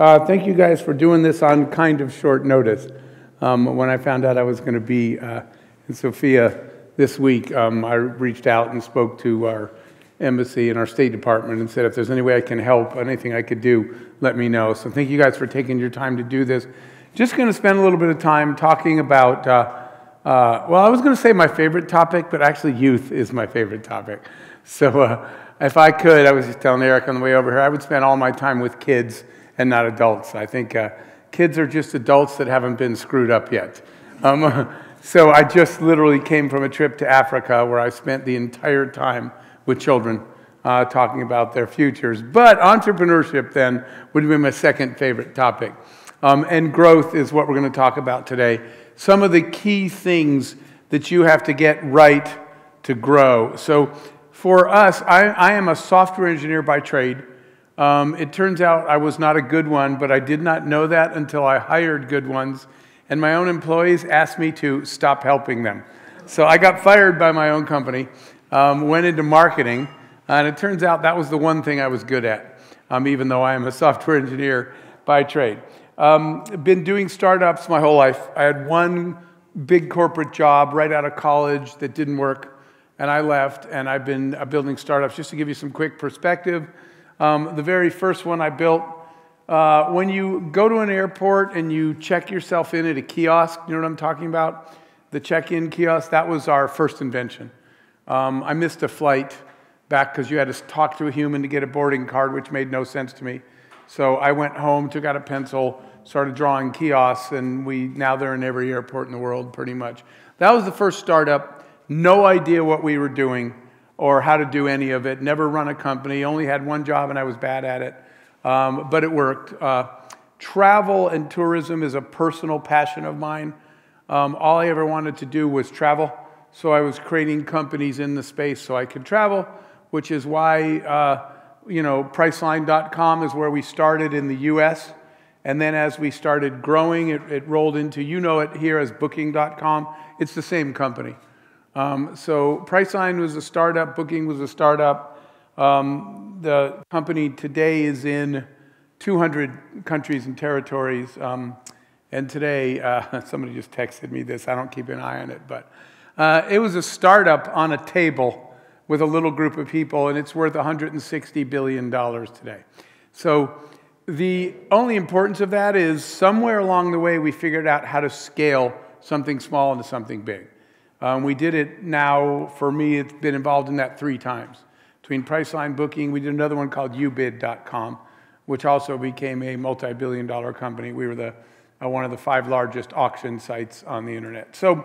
Thank you guys for doing this on kind of short notice. When I found out I was going to be in Sofia this week, I reached out and spoke to our embassy and our State Department and said, if there's any way I can help, anything I could do, let me know. So thank you guys for taking your time to do this. Just going to spend a little bit of time talking about, well, I was going to say my favorite topic, but actually youth is my favorite topic. So if I could, I was just telling Eric on the way over here, I would spend all my time with kids and not adults. I think kids are just adults that haven't been screwed up yet. So I just literally came from a trip to Africa where I spent the entire time with children talking about their futures. But entrepreneurship then would be my second favorite topic. And growth is what we're going to talk about today. Some of the key things that you have to get right to grow. So for us, I am a software engineer by trade. It turns out I was not a good one, but I did not know that until I hired good ones. And my own employees asked me to stop helping them. So I got fired by my own company, went into marketing, and it turns out that was the one thing I was good at, even though I am a software engineer by trade. Been doing startups my whole life. I had one big corporate job right out of college that didn't work, and I left, and I've been building startups. Just to give you some quick perspective, the very first one I built, when you go to an airport and you check yourself in at a kiosk, you know what I'm talking about? The check-in kiosk, that was our first invention. I missed a flight back because you had to talk to a human to get a boarding card, which made no sense to me. So I went home, took out a pencil, started drawing kiosks, and now they're in every airport in the world, pretty much. That was the first startup. No idea what we were doing or how to do any of it. Never run a company. Only had one job, and I was bad at it. But it worked. Travel and tourism is a personal passion of mine. All I ever wanted to do was travel. So I was creating companies in the space so I could travel, which is why Priceline.com is where we started in the U.S. And then as we started growing, it rolled into, it here as Booking.com. It's the same company. So Priceline was a startup. Booking was a startup. The company today is in 200 countries and territories. And today, somebody just texted me this. I don't keep an eye on it. But it was a startup on a table with a little group of people, and it's worth $160 billion today. So the only importance of that is somewhere along the way we figured out how to scale something small into something big. We did it now, for me, it's been involved in that 3 times. Between Priceline, Booking, we did another one called ubid.com, which also became a multi-billion-dollar company. We were one of the 5 largest auction sites on the internet. So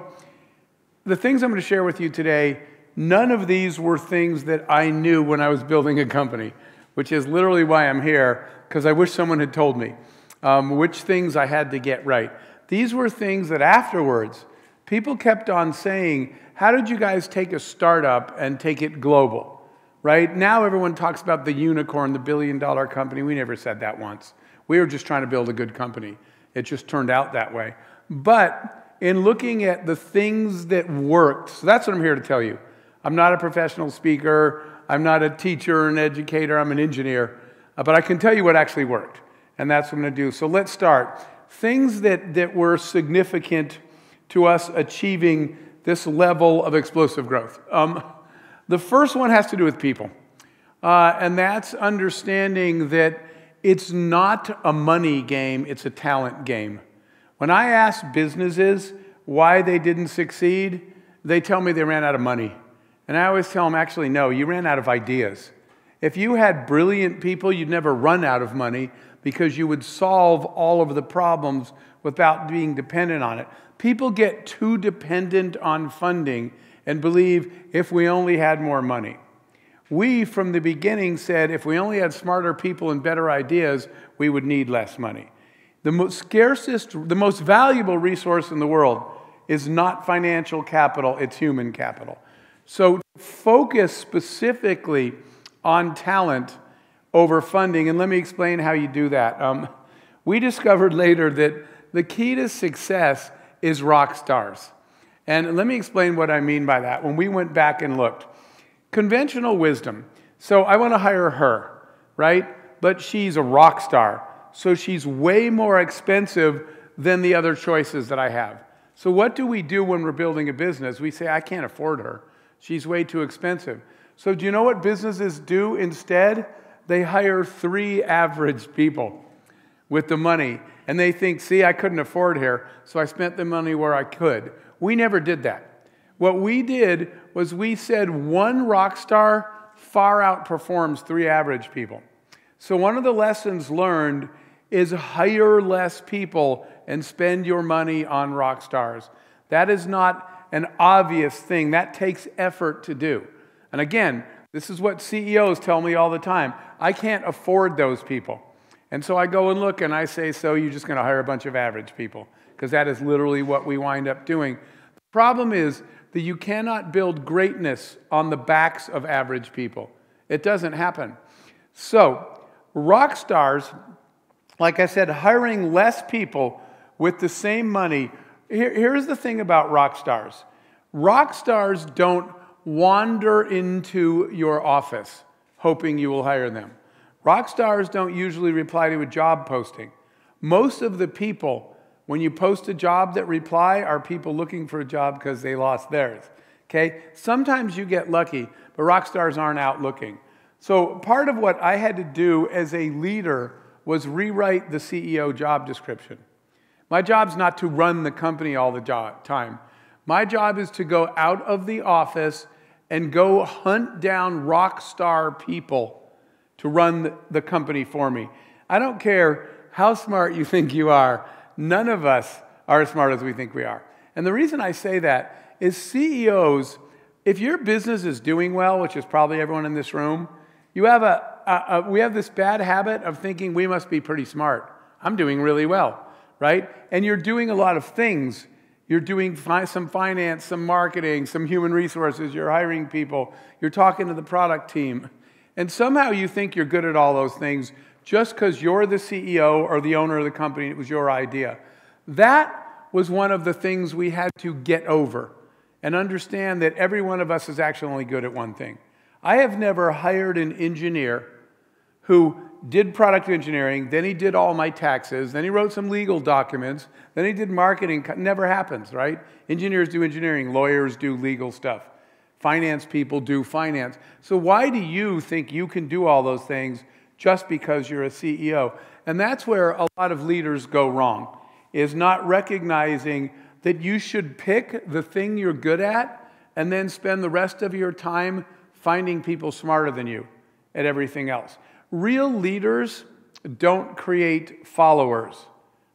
the things I'm going to share with you today, none of these were things that I knew when I was building a company, which is literally why I'm here, because I wish someone had told me which things I had to get right. These were things that afterwards, people kept on saying, how did you guys take a startup and take it global? Right? Now everyone talks about the unicorn, the billion-dollar company. We never said that once. We were just trying to build a good company. It just turned out that way. But in looking at the things that worked, so that's what I'm here to tell you. I'm not a professional speaker. I'm not a teacher or an educator. I'm an engineer. But I can tell you what actually worked. And that's what I'm going to do. So let's start. Things that were significant to us achieving this level of explosive growth. The first one has to do with people. And that's understanding that it's not a money game, it's a talent game. When I ask businesses why they didn't succeed, they tell me they ran out of money. And I always tell them, actually, no, you ran out of ideas. If you had brilliant people, you'd never run out of money because you would solve all of the problems without being dependent on it. People get too dependent on funding and believe if we only had more money. We, from the beginning, said if we only had smarter people and better ideas, we would need less money. The most valuable resource in the world is not financial capital, it's human capital. So focus specifically on talent over funding, and let me explain how you do that. We discovered later that the key to success is rock stars. And let me explain what I mean by that. When we went back and looked, conventional wisdom. So I want to hire her, right? But she's a rock star. so she's way more expensive than the other choices that I have. So what do we do when we're building a business? We say, I can't afford her. She's way too expensive. So do you know what businesses do instead? They hire 3 average people with the money. And they think, see, I couldn't afford her, so I spent the money where I could. We never did that. What we did was we said 1 rock star far outperforms 3 average people. So one of the lessons learned is hire less people and spend your money on rock stars. That is not an obvious thing. That takes effort to do. And again, this is what CEOs tell me all the time. I can't afford those people. And so I go and look and I say, so you're just going to hire a bunch of average people? Because that is literally what we wind up doing. The problem is that you cannot build greatness on the backs of average people. It doesn't happen. So rock stars, like I said, hiring less people with the same money. Here's the thing about rock stars. Rock stars don't wander into your office hoping you will hire them. Rock stars don't usually reply to a job posting. Most of the people, when you post a job that reply, are people looking for a job because they lost theirs. Okay? Sometimes you get lucky, but rock stars aren't out looking. So part of what I had to do as a leader was rewrite the CEO job description. My job's not to run the company all the time. My job is to go out of the office and go hunt down rock star people to run the company for me. I don't care how smart you think you are. None of us are as smart as we think we are. And the reason I say that is CEOs, if your business is doing well, which is probably everyone in this room, you have we have this bad habit of thinking we must be pretty smart. I'm doing really well, right? And you're doing a lot of things. You're doing some finance, some marketing, some human resources. You're hiring people. You're talking to the product team. And somehow you think you're good at all those things just because you're the CEO or the owner of the company. It was your idea. That was one of the things we had to get over and understand that every one of us is actually only good at one thing. I have never hired an engineer who did product engineering, then he did all my taxes, then he wrote some legal documents, then he did marketing. Never happens, right? Engineers do engineering, lawyers do legal stuff. Finance people do finance. So why do you think you can do all those things just because you're a CEO? And that's where a lot of leaders go wrong, is not recognizing that you should pick the thing you're good at and then spend the rest of your time finding people smarter than you at everything else. Real leaders don't create followers.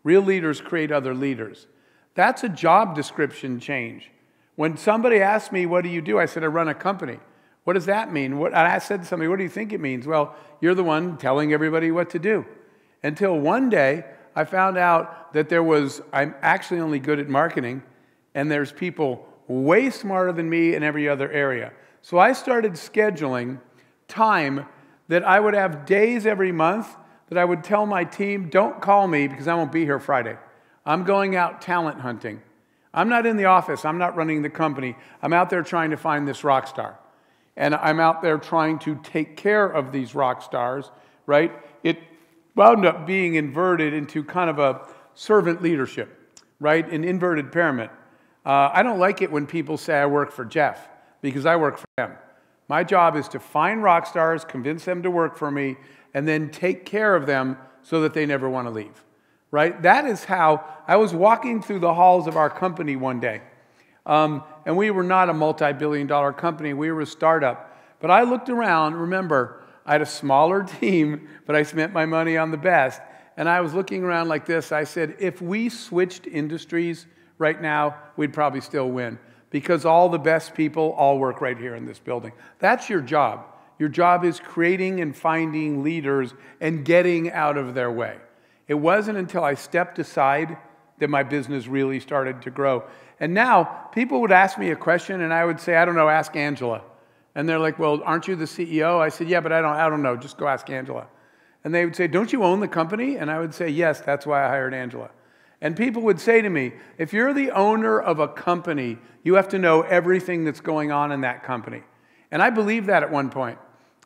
Real leaders create other leaders. That's a job description change. When somebody asked me, what do you do? I said, I run a company. What does that mean? And I said to somebody, what do you think it means? Well, you're the one telling everybody what to do. Until one day, I found out that I'm actually only good at marketing, and there's people way smarter than me in every other area. So I started scheduling time that I would have days every month that I would tell my team, don't call me because I won't be here Friday. I'm going out talent hunting. I'm not in the office. I'm not running the company. I'm out there trying to find this rock star. And I'm out there trying to take care of these rock stars, right? It wound up being inverted into kind of a servant leadership, right? An inverted pyramid. I don't like it when people say I work for Jeff because I work for them. My job is to find rock stars, convince them to work for me, and then take care of them so that they never want to leave, right? That is how I was walking through the halls of our company one day. And we were not a multi-billion-dollar company. We were a startup. But I looked around. Remember, I had a smaller team, but I spent my money on the best. And I was looking around like this. I said, if we switched industries right now, we'd probably still win. Because all the best people all work right here in this building. That's your job. Your job is creating and finding leaders and getting out of their way. It wasn't until I stepped aside that my business really started to grow. And now, people would ask me a question, and I would say, I don't know, ask Angela. And they're like, well, aren't you the CEO? I said, yeah, but I don't know, just go ask Angela. And they would say, don't you own the company? And I would say, yes, that's why I hired Angela. And people would say to me, if you're the owner of a company, you have to know everything that's going on in that company. And I believed that at one point.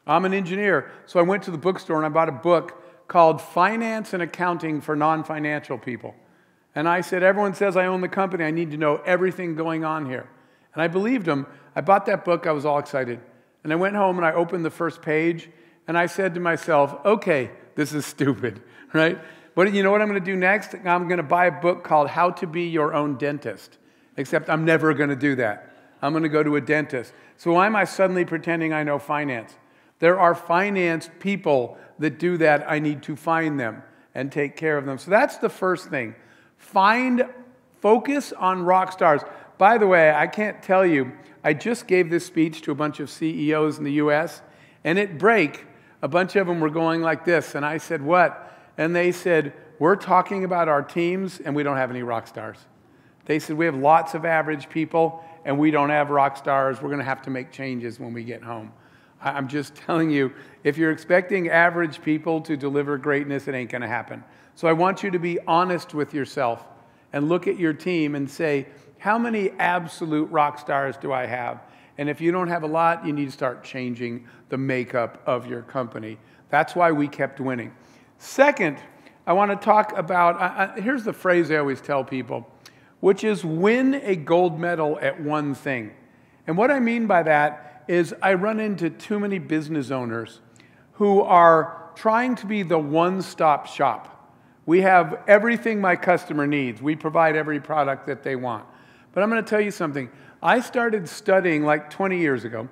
I'm an engineer, so I went to the bookstore and I bought a book called Finance and Accounting for Non-Financial People. And I said, everyone says I own the company. I need to know everything going on here. And I believed him. I bought that book. I was all excited. And I went home and I opened the first page. And I said to myself, okay, this is stupid, right? But you know what I'm going to do next? I'm going to buy a book called How to Be Your Own Dentist. Except I'm never going to do that. I'm going to go to a dentist. So why am I suddenly pretending I know finance? There are finance people that do that. I need to find them and take care of them. So that's the first thing. Focus on rock stars. By the way, I can't tell you, I just gave this speech to a bunch of CEOs in the U.S., and at break, a bunch of them were going like this, and I said, what? And they said, we're talking about our teams, and we don't have any rock stars. They said, we have lots of average people, and we don't have rock stars. We're going to have to make changes when we get home. I'm just telling you, if you're expecting average people to deliver greatness, it ain't going to happen. So I want you to be honest with yourself and look at your team and say, how many absolute rock stars do I have? And if you don't have a lot, you need to start changing the makeup of your company. That's why we kept winning. Second, I want to talk about, here's the phrase I always tell people, which is win a gold medal at one thing. And what I mean by that is I run into too many business owners who are trying to be the one-stop shop. We have everything my customer needs. We provide every product that they want. But I'm going to tell you something. I started studying like 20 years ago.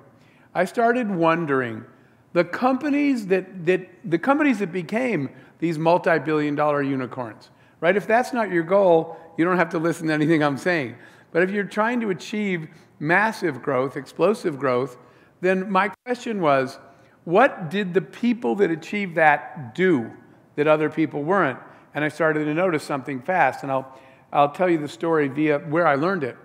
I started wondering, the companies that became these multi-billion-dollar unicorns, right? If that's not your goal, you don't have to listen to anything I'm saying. But if you're trying to achieve massive growth, explosive growth, then my question was, what did the people that achieved that do that other people weren't? And I started to notice something fast, and I'll tell you the story via where I learned it,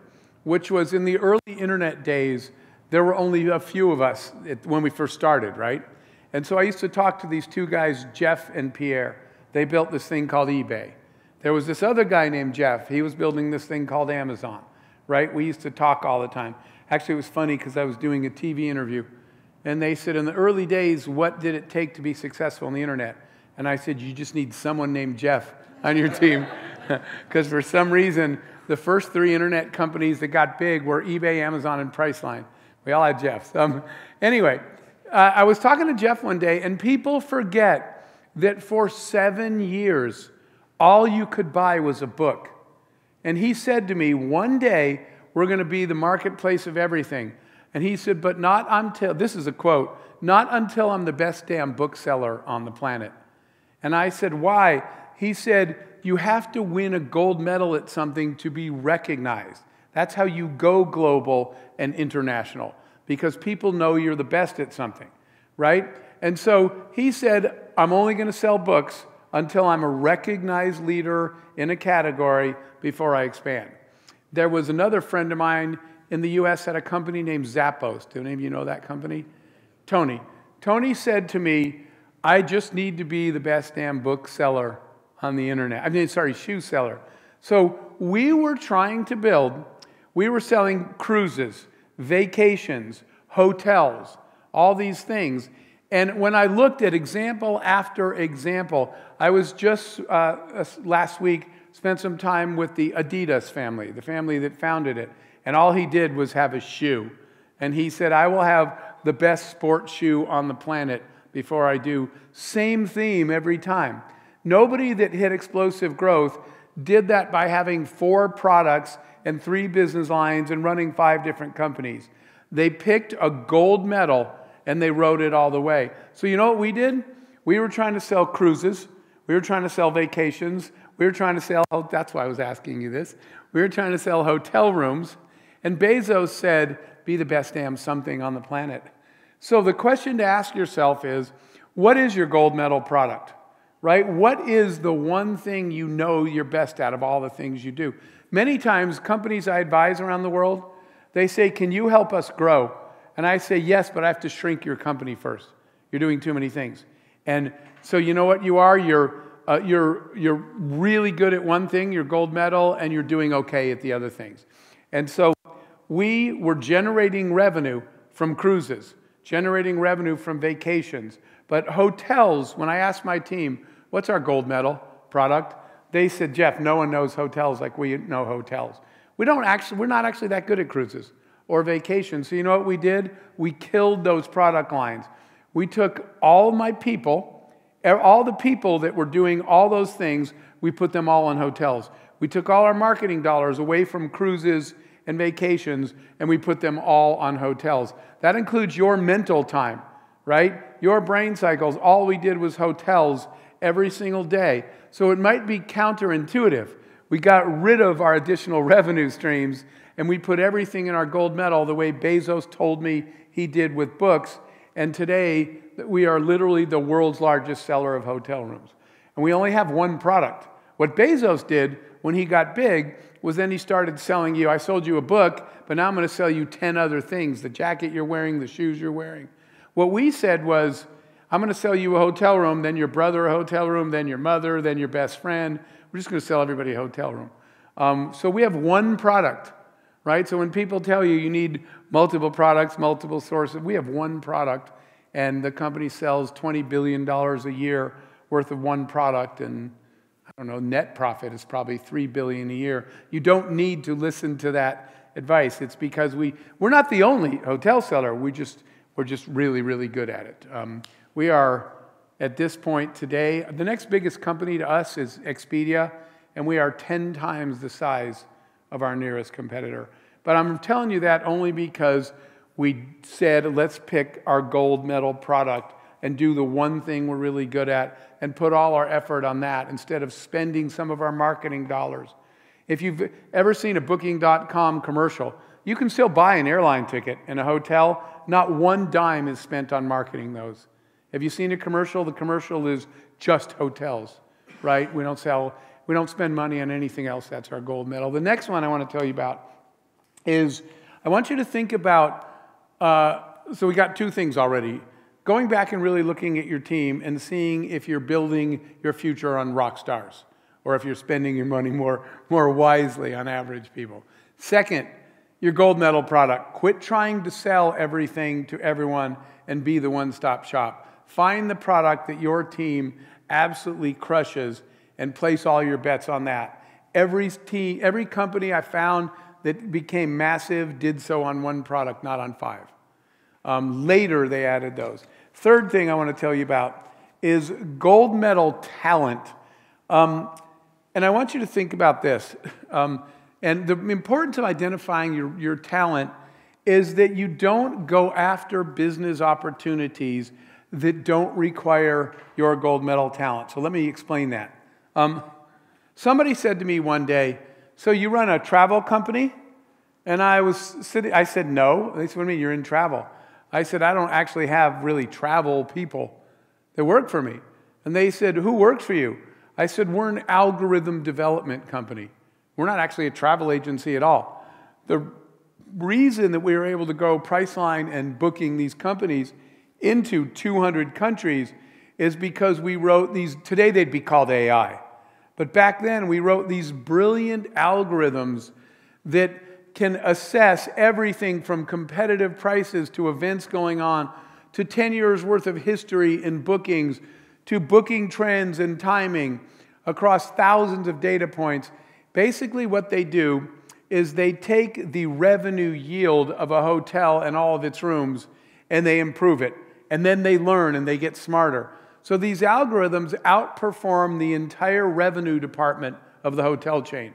which was in the early internet days, there were only a few of us when we first started, right? And so I used to talk to these two guys, Jeff and Pierre. They built this thing called eBay. There was this other guy named Jeff. He was building this thing called Amazon, right? We used to talk all the time. Actually, it was funny because I was doing a TV interview, and they said, in the early days, what did it take to be successful on the internet? And I said, you just need someone named Jeff on your team. Because for some reason, the first three internet companies that got big were eBay, Amazon, and Priceline. We all had Jeffs. Anyway, I was talking to Jeff one day, and people forget that for 7 years, all you could buy was a book. And he said to me, one day, we're going to be the marketplace of everything. And he said, but not until, this is a quote, not until I'm the best damn bookseller on the planet. And I said, why? He said, you have to win a gold medal at something to be recognized. That's how you go global and international, because people know you're the best at something, right? And so he said, I'm only going to sell books until I'm a recognized leader in a category before I expand. There was another friend of mine in the U.S. had a company named Zappos. Do any of you know that company? Tony. Tony said to me, I just need to be the best damn bookseller on the internet. Shoe seller. So we were trying to build, we were selling cruises, vacations, hotels, all these things. And when I looked at example after example, I was just last week, spent some time with the Adidas family, the family that founded it. And all he did was have a shoe. And he said, I will have the best sports shoe on the planet before I do. Same theme every time. Nobody that hit explosive growth did that by having 4 products and 3 business lines and running 5 different companies. They picked a gold medal and they rode it all the way. So you know what we did? We were trying to sell cruises. We were trying to sell vacations. We were trying to sell, that's why I was asking you this. We were trying to sell hotel rooms. And Bezos said, be the best damn something on the planet. So the question to ask yourself is, what is your gold medal product, right? What is the one thing you know you're best at of all the things you do? Many times, companies I advise around the world, they say, can you help us grow? And I say, yes, but I have to shrink your company first. You're doing too many things. And so you know what you are? You're really good at one thing, your gold medal, and you're doing okay at the other things. And so we were generating revenue from cruises, generating revenue from vacations. But hotels, when I asked my team, what's our gold medal product? They said, Jeff, no one knows hotels like we know hotels. We're not actually that good at cruises or vacations. So you know what we did? We killed those product lines. We took all my people, all the people that were doing all those things, we put them all in hotels. We took all our marketing dollars away from cruises and vacations, and we put them all on hotels. That includes your mental time, right? Your brain cycles. All we did was hotels every single day. So it might be counterintuitive. We got rid of our additional revenue streams, and we put everything in our gold medal the way Bezos told me he did with books. And today, we are literally the world's largest seller of hotel rooms. And we only have one product. What Bezos did when he got big was then he started selling you, I sold you a book, but now I'm going to sell you 10 other things, the jacket you're wearing, the shoes you're wearing. What we said was, I'm going to sell you a hotel room, then your brother a hotel room, then your mother, then your best friend. We're just going to sell everybody a hotel room. So we have one product, right? So when people tell you you need multiple products, multiple sources, we have one product, and the company sells $20 billion a year worth of one product, and I don't know, net profit is probably $3 billion a year. You don't need to listen to that advice. It's because we're not the only hotel seller. We're just really, really good at it. We are, at this point today, the next biggest company to us is Expedia, and we are 10 times the size of our nearest competitor. But I'm telling you that only because we said, let's pick our gold medal product and do the one thing we're really good at and put all our effort on that instead of spending some of our marketing dollars. If you've ever seen a Booking.com commercial, you can still buy an airline ticket in a hotel. Not one dime is spent on marketing those. Have you seen a commercial? The commercial is just hotels, right? We don't spend money on anything else. That's our gold medal. The next one I want to tell you about is I want you to think about, so we got two things already. Going back and really looking at your team and seeing if you're building your future on rock stars or if you're spending your money more wisely on average people. Second, your gold medal product. Quit trying to sell everything to everyone and be the one-stop shop. Find the product that your team absolutely crushes and place all your bets on that. Every company I found that became massive did so on one product, not on 5. Later, they added those. Third thing I want to tell you about is gold medal talent. And I want you to think about this. And the importance of identifying your talent is that you don't go after business opportunities that don't require your gold medal talent. So let me explain that. Somebody said to me one day, so you run a travel company? And I said, no. They said, what do you mean, you're in travel? I said, I don't actually have really travel people that work for me. And they said, who works for you? I said, we're an algorithm development company. We're not actually a travel agency at all. The reason that we were able to go Priceline and booking these companies into 200 countries is because we wrote these, today they'd be called AI. But back then we wrote these brilliant algorithms that can assess everything from competitive prices to events going on to 10 years worth of history in bookings to booking trends and timing across thousands of data points. Basically what they do is they take the revenue yield of a hotel and all of its rooms and they improve it. And then they learn and they get smarter. So these algorithms outperform the entire revenue department of the hotel chain.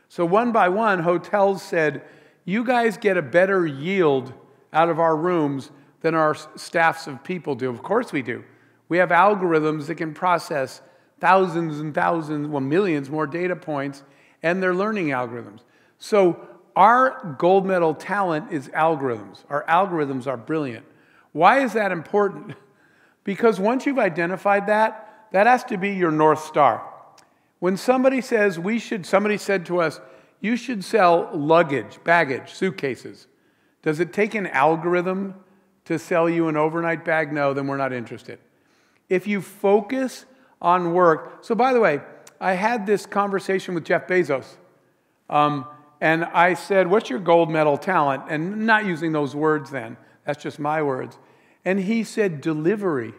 So one by one, hotels said, you guys get a better yield out of our rooms than our staffs of people do. Of course we do. We have algorithms that can process thousands and thousands, well, millions more data points, and they're learning algorithms. So our gold medal talent is algorithms. Our algorithms are brilliant. Why is that important? Because once you've identified that, that has to be your North Star. When somebody says somebody said to us, you should sell luggage, baggage, suitcases. Does it take an algorithm to sell you an overnight bag? No, then we're not interested. If you focus on work. So by the way, I had this conversation with Jeff Bezos. And I said, what's your gold medal talent? And not using those words then. That's just my words. And he said, delivery.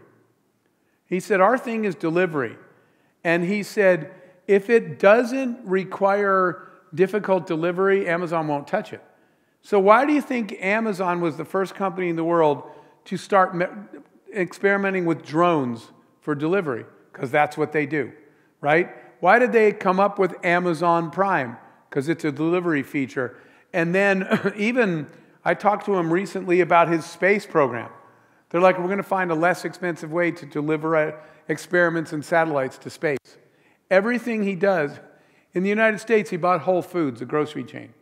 He said, our thing is delivery. And he said, if it doesn't require difficult delivery, Amazon won't touch it. So why do you think Amazon was the first company in the world to start experimenting with drones for delivery? Because that's what they do, right? Why did they come up with Amazon Prime? Because it's a delivery feature. And then even I talked to him recently about his space program. They're like, we're going to find a less expensive way to deliver experiments and satellites to space. Everything he does, in the United States, he bought Whole Foods, a grocery chain.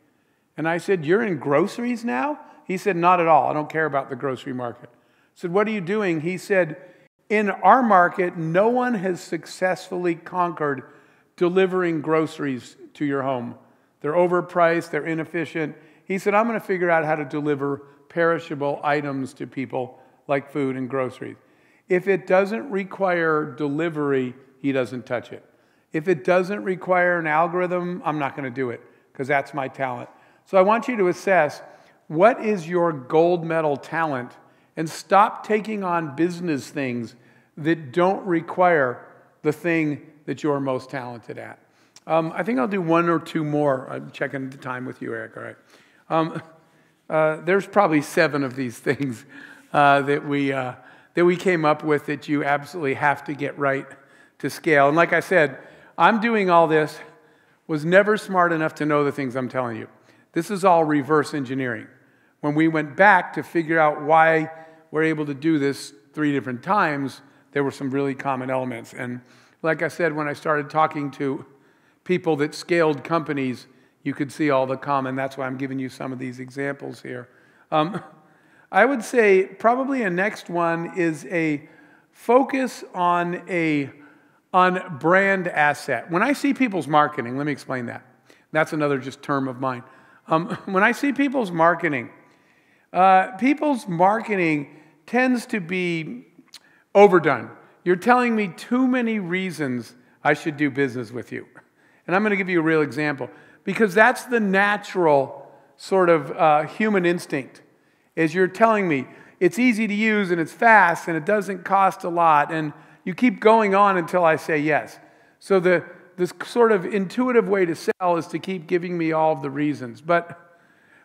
And I said, you're in groceries now? He said, not at all. I don't care about the grocery market. I said, what are you doing? He said, in our market, no one has successfully conquered delivering groceries to your home. They're overpriced, they're inefficient. He said, I'm going to figure out how to deliver perishable items to people like food and groceries. If it doesn't require delivery, he doesn't touch it. If it doesn't require an algorithm, I'm not going to do it because that's my talent. So I want you to assess what is your gold medal talent and stop taking on business things that don't require the thing that you're most talented at. I think I'll do one or two more. I'm checking the time with you, Eric. All right. There's probably 7 of these things that we came up with that you absolutely have to get right to scale. And like I said, I'm doing all this, was never smart enough to know the things I'm telling you. This is all reverse engineering. When we went back to figure out why we're able to do this 3 different times, there were some really common elements. And like I said, when I started talking to people that scaled companies, you could see all the common. That's why I'm giving you some of these examples here. I would say probably a next one is a focus on brand asset. When I see people's marketing, let me explain that. That's another just term of mine. When I see people's marketing tends to be overdone. You're telling me too many reasons I should do business with you. And I'm going to give you a real example. Because that's the natural sort of human instinct, is you're telling me it's easy to use and it's fast and it doesn't cost a lot. And you keep going on until I say yes. So this sort of intuitive way to sell is to keep giving me all of the reasons. But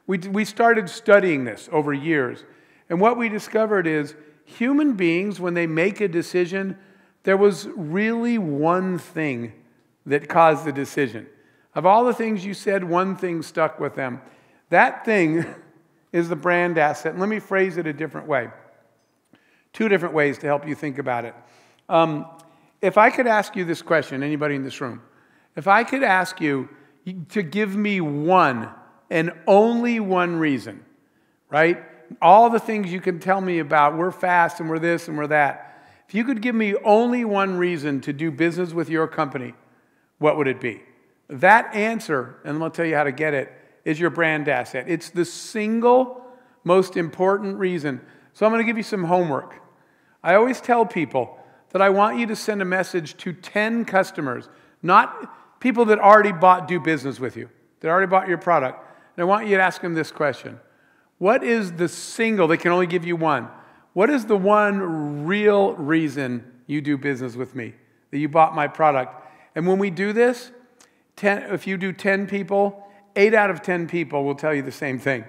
we started studying this over years. And what we discovered is human beings, when they make a decision, there was really one thing that caused the decision. Of all the things you said, one thing stuck with them. That thing is the brand asset. And let me phrase it a different way. 2 different ways to help you think about it. If I could ask you this question, anybody in this room, if I could ask you to give me one and only one reason, right? All the things you can tell me about, we're fast and we're this and we're that. If you could give me only one reason to do business with your company, what would it be? That answer, and I'll tell you how to get it, is your brand asset. It's the single most important reason. So I'm going to give you some homework. I always tell people that I want you to send a message to 10 customers, not people that already do business with you, that already bought your product. And I want you to ask them this question. What is the single, they can only give you one, what is the one real reason you do business with me, that you bought my product? And when we do this, if you do 10 people, 8 out of 10 people will tell you the same thing.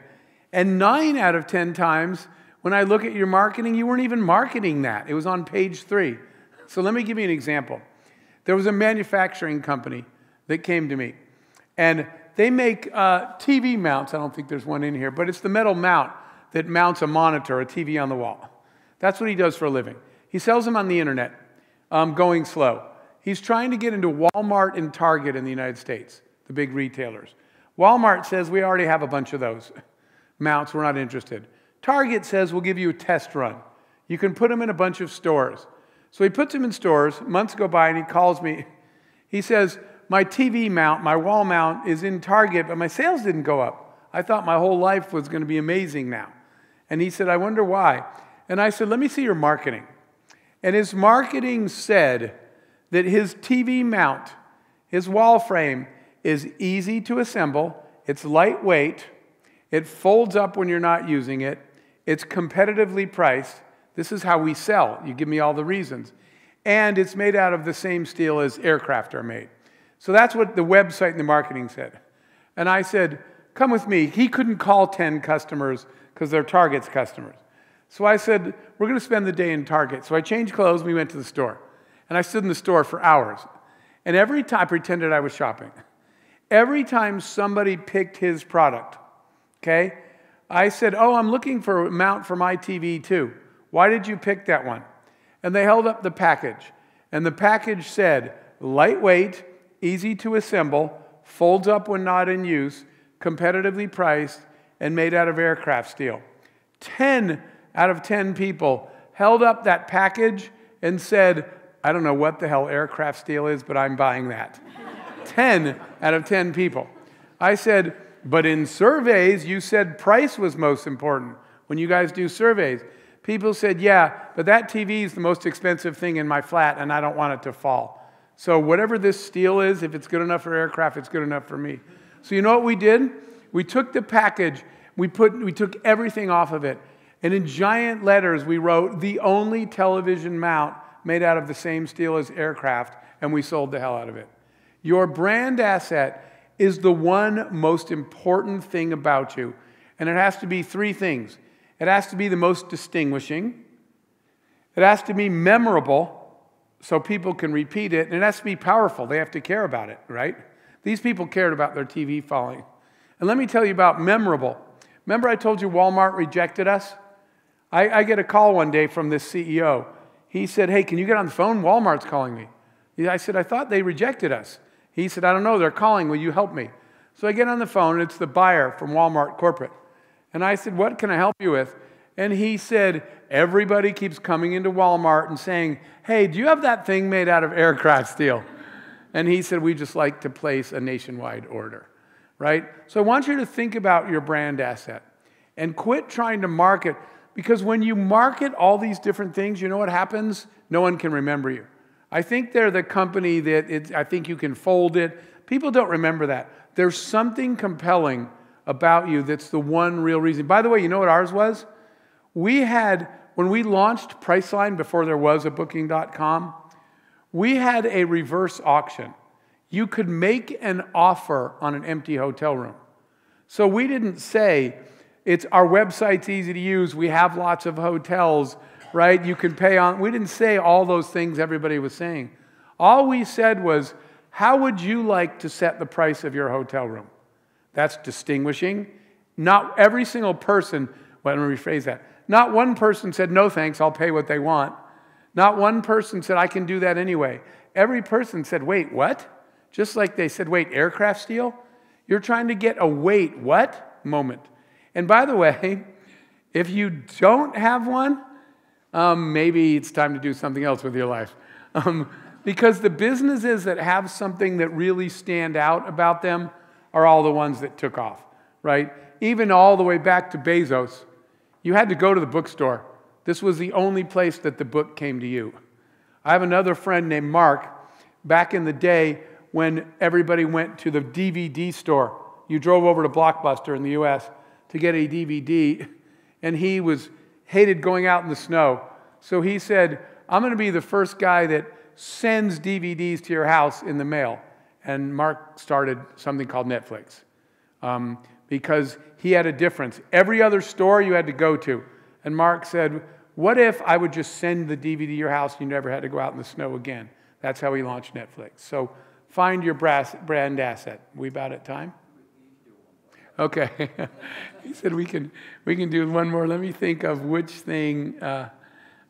And 9 out of 10 times, when I look at your marketing, you weren't even marketing that. It was on page 3. So let me give you an example. There was a manufacturing company that came to me. And they make TV mounts. I don't think there's one in here, but it's the metal mount that mounts a monitor, a TV on the wall. That's what he does for a living. He sells them on the internet, going slow. He's trying to get into Walmart and Target in the United States, the big retailers. Walmart says, we already have a bunch of those mounts, we're not interested. Target says, we'll give you a test run. You can put them in a bunch of stores. So he puts them in stores, months go by, and he calls me. He says, my TV mount, my wall mount is in Target, but my sales didn't go up. I thought my whole life was going to be amazing now. And he said, I wonder why. And I said, let me see your marketing. And his marketing said that his TV mount, his wall frame, is easy to assemble, it's lightweight, it folds up when you're not using it, it's competitively priced. This is how we sell. You give me all the reasons. and it's made out of the same steel as aircraft are made. So that's what the website and the marketing said. And I said, come with me. He couldn't call 10 customers because they're Target's customers. So I said, we're going to spend the day in Target. So I changed clothes and we went to the store. And I stood in the store for hours. And every time I pretended I was shopping. Every time somebody picked his product, okay, I said, oh, I'm looking for a mount for my TV too. Why did you pick that one? And they held up the package. And the package said, lightweight, easy to assemble, folds up when not in use, competitively priced, and made out of aircraft steel. 10 out of 10 people held up that package and said, I don't know what the hell aircraft steel is, but I'm buying that. 10 out of 10 people. I said, but in surveys, you said price was most important when you guys do surveys. People said, yeah, but that TV is the most expensive thing in my flat, and I don't want it to fall. So whatever this steel is, if it's good enough for aircraft, it's good enough for me. So you know what we did? We took the package, we took everything off of it, and in giant letters we wrote, the only television mount made out of the same steel as aircraft, and we sold the hell out of it. Your brand asset is the one most important thing about you, and it has to be three things. It has to be the most distinguishing, it has to be memorable, so people can repeat it, and it has to be powerful. They have to care about it, right? These people cared about their TV falling. And let me tell you about memorable. Remember I told you Walmart rejected us? I get a call one day from this CEO. He said, hey, can you get on the phone? Walmart's calling me. I said, I thought they rejected us. He said, I don't know, they're calling. Will you help me? So I get on the phone, and it's the buyer from Walmart Corporate. And I said, what can I help you with? And he said, everybody keeps coming into Walmart and saying, hey, do you have that thing made out of aircraft steel? And he said, we just like to place a nationwide order, right? So I want you to think about your brand asset and quit trying to market, because when you market all these different things, you know what happens? No one can remember you. I think they're the company that I think you can fold it. People don't remember that. There's something compelling about you that's the one real reason. By the way, you know what ours was? We had, when we launched Priceline before there was a Booking.com, we had a reverse auction. You could make an offer on an empty hotel room. So we didn't say, our website's easy to use, we have lots of hotels, right? You can pay on. We didn't say all those things everybody was saying. All we said was, how would you like to set the price of your hotel room? That's distinguishing. Not every single person, well, let me rephrase that. Not one person said, no thanks, I'll pay what they want. Not one person said, I can do that anyway. Every person said, wait, what? Just like they said, wait, aircraft steel? You're trying to get a wait, what moment. And by the way, if you don't have one, maybe it's time to do something else with your life. Because the businesses that have something that really stand out about them are all the ones that took off, right? Even all the way back to Bezos. You had to go to the bookstore. This was the only place that the book came to you. I have another friend named Mark. Back in the day when everybody went to the DVD store, you drove over to Blockbuster in the U.S. to get a DVD, and he hated going out in the snow. So he said, I'm going to be the first guy that sends DVDs to your house in the mail. And Mark started something called Netflix because he had a difference. Every other store you had to go to. And Mark said, what if I would just send the DVD to your house and you never had to go out in the snow again? That's how he launched Netflix. So find your brand asset. We about at time? Okay. He said we can do one more. Let me think of which thing. All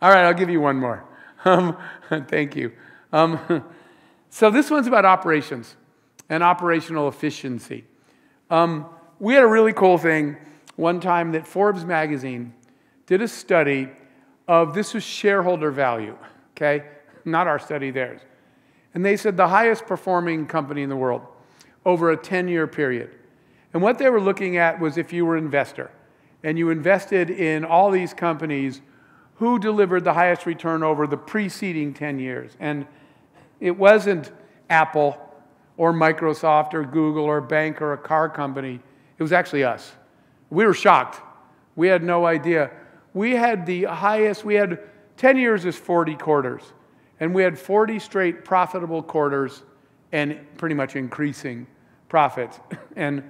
right, I'll give you one more. Thank you. So this one's about operations and operational efficiency. We had a really cool thing one time that Forbes magazine did a study of, this was shareholder value, okay? Not our study, theirs. And they said the highest performing company in the world over a 10-year period. And what they were looking at was if you were an investor and you invested in all these companies, who delivered the highest return over the preceding 10 years. And it wasn't Apple or Microsoft or Google or a bank or a car company. It was actually us. We were shocked. We had no idea. We had the highest, 10 years is 40 quarters. And we had 40 straight profitable quarters and pretty much increasing profits. And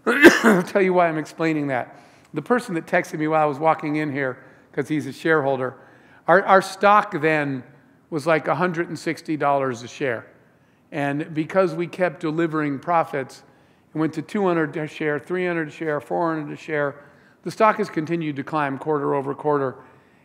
I'll tell you why I'm explaining that. The person that texted me while I was walking in here, because he's a shareholder, our stock then was like $160 a share. And because we kept delivering profits, it went to 200 a share, 300 a share, 400 a share. The stock has continued to climb quarter over quarter.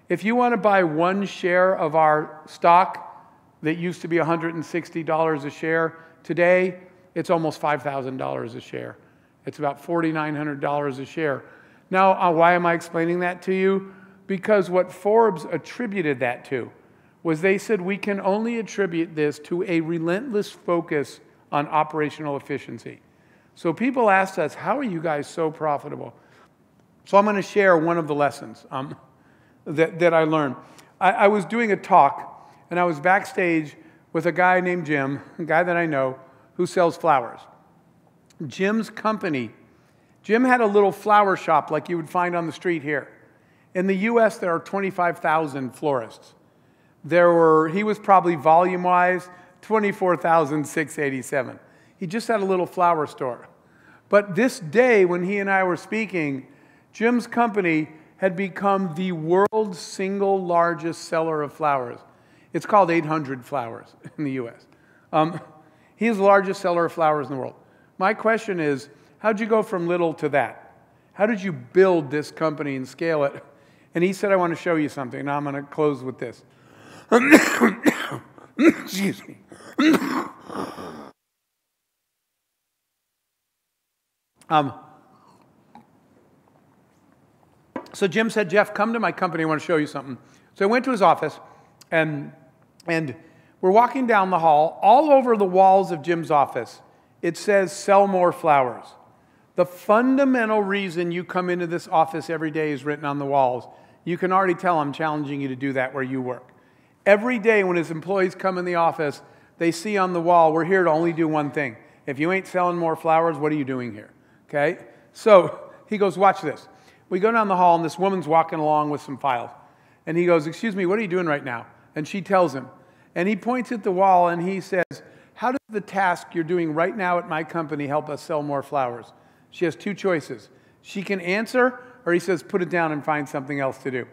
If you want to buy one share of our stock that used to be $160 a share, today it's almost $5,000 a share. It's about $4,900 a share. Now, why am I explaining that to you? Because what Forbes attributed that to was they said we can only attribute this to a relentless focus on operational efficiency. So people asked us, how are you guys so profitable? So I'm going to share one of the lessons that I learned. I was doing a talk, and I was backstage with a guy named Jim, a guy that I know, who sells flowers. Jim's company, Jim had a little flower shop like you would find on the street here. In the U.S., there are 25,000 florists. He was probably volume-wise 24,687. He just had a little flower store. But this day, when he and I were speaking, Jim's company had become the world's single largest seller of flowers. It's called 800 Flowers in the U.S. He is the largest seller of flowers in the world. My question is, how'd you go from little to that? How did you build this company and scale it? And he said, I want to show you something. Now I'm going to close with this. Excuse me. So Jim said, Jeff, come to my company. I want to show you something. So I went to his office, and we're walking down the hall. All over the walls of Jim's office, it says, sell more flowers. The fundamental reason you come into this office every day is written on the walls. You can already tell I'm challenging you to do that where you work. Every day when his employees come in the office, they see on the wall, we're here to only do one thing. If you ain't selling more flowers, what are you doing here? Okay? So he goes, watch this. We go down the hall, and this woman's walking along with some files. And he goes, excuse me, what are you doing right now? And she tells him. And he points at the wall, and he says, how does the task you're doing right now at my company help us sell more flowers? She has two choices. She can answer, or he says, put it down and find something else to do.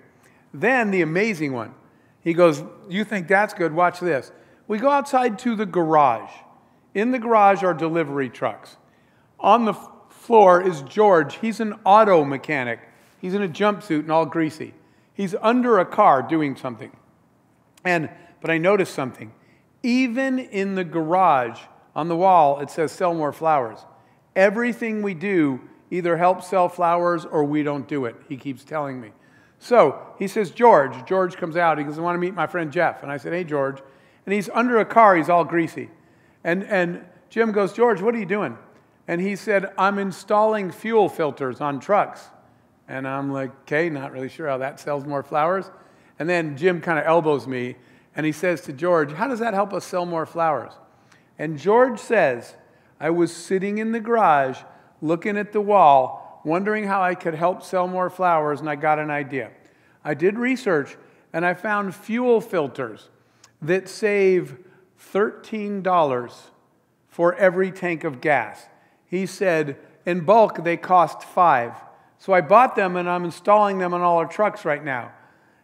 Then the amazing one. He goes, you think that's good? Watch this. We go outside to the garage. In the garage are delivery trucks. On the floor is George. He's an auto mechanic. He's in a jumpsuit and all greasy. He's under a car doing something. But I noticed something. Even in the garage, on the wall, it says sell more flowers. Everything we do either helps sell flowers or we don't do it. He keeps telling me. So he says, George. George comes out. He goes, I want to meet my friend Jeff. And I said, hey, George. And he's under a car. He's all greasy. And Jim goes, George, what are you doing? And he said, I'm installing fuel filters on trucks. And I'm like, okay, not really sure how that sells more flowers. And then Jim kind of elbows me. And he says to George, how does that help us sell more flowers? And George says, I was sitting in the garage looking at the wall, wondering how I could help sell more flowers, and I got an idea. I did research, and I found fuel filters that save $13 for every tank of gas. He said, in bulk, they cost $5. So I bought them, and I'm installing them on all our trucks right now.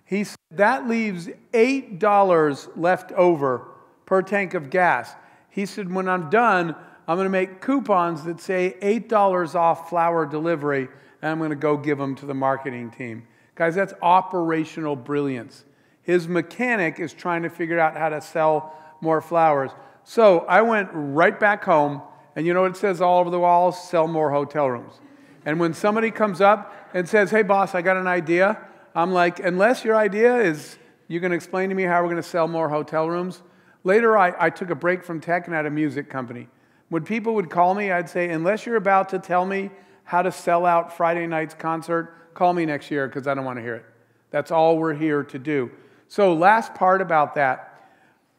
He said, that leaves $8 left over per tank of gas. He said, when I'm done, I'm going to make coupons that say $8 off flower delivery, and I'm going to go give them to the marketing team. Guys, that's operational brilliance. His mechanic is trying to figure out how to sell more flowers. So I went right back home, and you know what it says all over the walls? Sell more hotel rooms. And when somebody comes up and says, hey, boss, I got an idea, I'm like, unless your idea is you're going to explain to me how we're going to sell more hotel rooms. Later, I took a break from tech and had a music company. When people would call me, I'd say, unless you're about to tell me how to sell out Friday night's concert, call me next year because I don't want to hear it. That's all we're here to do. So last part about that,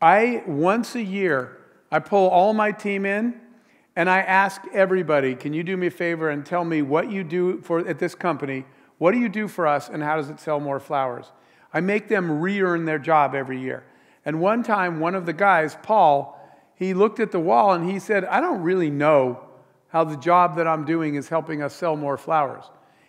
once a year, I pull all my team in and I ask everybody, can you do me a favor and tell me what you do at this company, what do you do for us and how does it sell more flowers? I make them re-earn their job every year. And one time, one of the guys, Paul, he looked at the wall and he said, I don't really know how the job that I'm doing is helping us sell more flowers.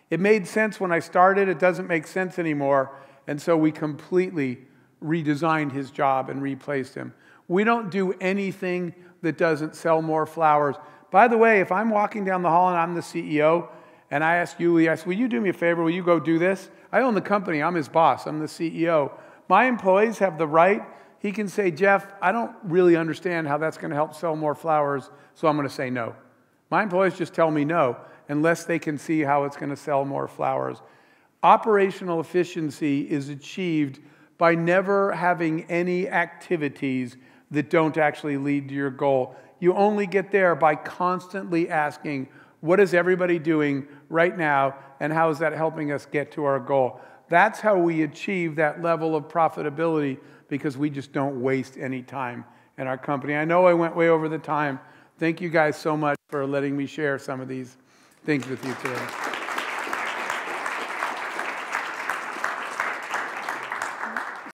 It made sense when I started. It doesn't make sense anymore. And so we completely redesigned his job and replaced him. We don't do anything that doesn't sell more flowers. By the way, if I'm walking down the hall and I'm the CEO, and I ask Yuli, I say, will you do me a favor? Will you go do this? I own the company. I'm his boss. I'm the CEO. My employees have the right. He can say, Jeff, I don't really understand how that's going to help sell more flowers, so I'm going to say no. My employees just tell me no, unless they can see how it's going to sell more flowers. Operational efficiency is achieved by never having any activities that don't actually lead to your goal. You only get there by constantly asking, what is everybody doing right now, and how is that helping us get to our goal? That's how we achieve that level of profitability, because we just don't waste any time in our company. I know I went way over the time. Thank you guys so much for letting me share some of these things with you today.